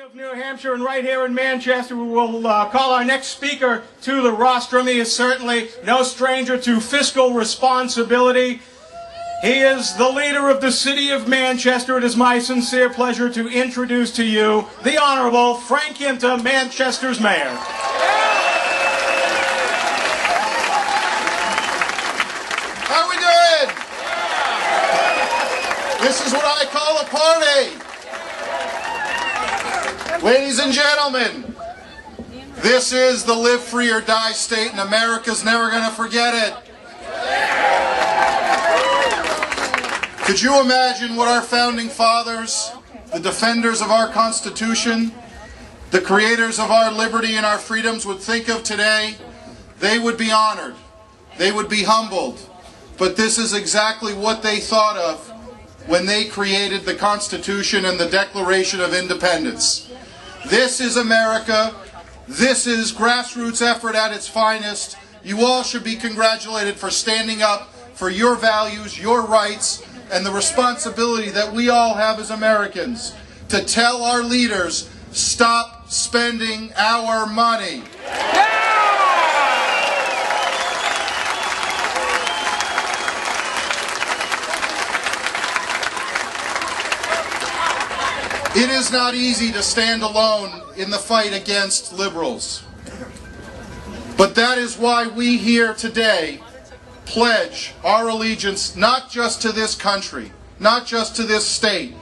of New Hampshire, and right here in Manchester, we will call our next speaker to the rostrum. He is certainly no stranger to fiscal responsibility. He is the leader of the city of Manchester. It is my sincere pleasure to introduce to you the Honorable Frank Guinta, Manchester's mayor. How we doing? This is what I call a party. Ladies and gentlemen, this is the live free or die state, and America's never going to forget it. Could you imagine what our founding fathers, the defenders of our Constitution, the creators of our liberty and our freedoms would think of today? They would be honored. They would be humbled. But this is exactly what they thought of when they created the Constitution and the Declaration of Independence. This is America. This is grassroots effort at its finest. You all should be congratulated for standing up for your values, your rights, and the responsibility that we all have as Americans to tell our leaders, stop spending our money. It is not easy to stand alone in the fight against liberals. But that is why we here today pledge our allegiance not just to this country, not just to this state,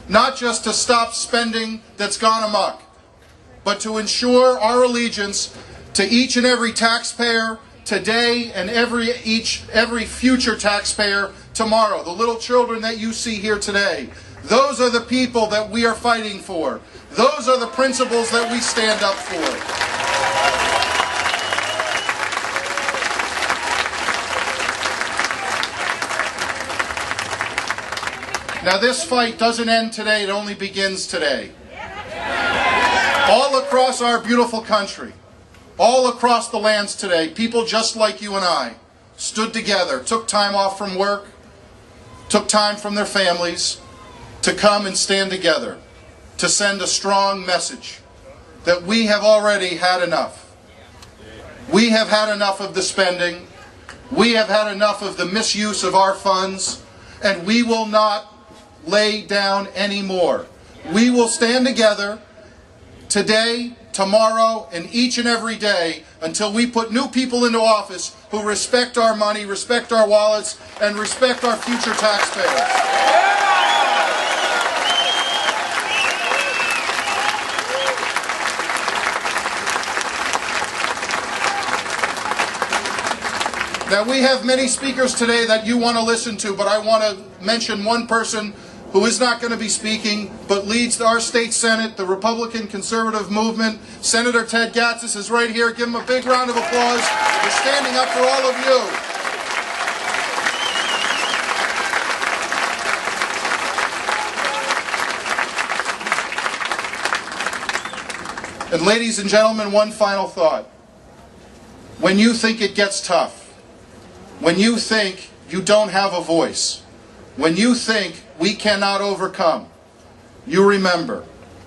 not just to stop spending that's gone amok, but to ensure our allegiance to each and every taxpayer today and every future taxpayer tomorrow. The little children that you see here today, those are the people that we are fighting for. Those are the principles that we stand up for. Now this fight doesn't end today, it only begins today. All across our beautiful country, all across the lands today, people just like you and I stood together, took time off from work, took time from their families, to come and stand together, to send a strong message that we have already had enough. We have had enough of the spending, we have had enough of the misuse of our funds, and we will not lay down anymore. We will stand together today, tomorrow, and each and every day until we put new people into office who respect our money, respect our wallets, and respect our future taxpayers. Now we have many speakers today that you want to listen to, but I want to mention one person who is not going to be speaking, but leads our state Senate, the Republican conservative movement. Senator Ted Gatsas is right here. Give him a big round of applause for standing up for all of you. And ladies and gentlemen, one final thought. When you think it gets tough, when you think you don't have a voice, when you think we cannot overcome, you remember,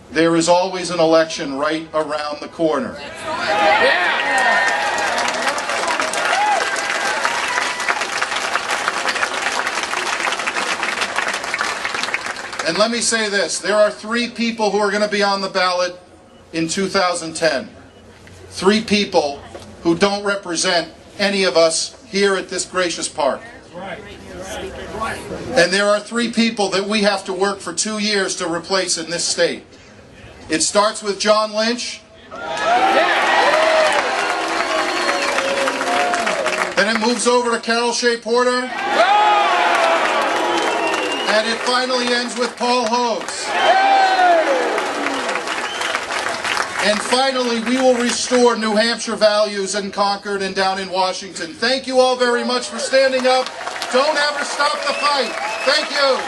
there is always an election right around the corner. And let me say this, there are 3 people who are going to be on the ballot in 2010. 3 people who don't represent any of us here at this gracious park. And there are 3 people that we have to work for 2 years to replace in this state. It starts with John Lynch. Then it moves over to Carol Shea Porter. And it finally ends with Paul Hodes. And finally, we will restore New Hampshire values in Concord and down in Washington. Thank you all very much for standing up. Don't ever stop the fight. Thank you.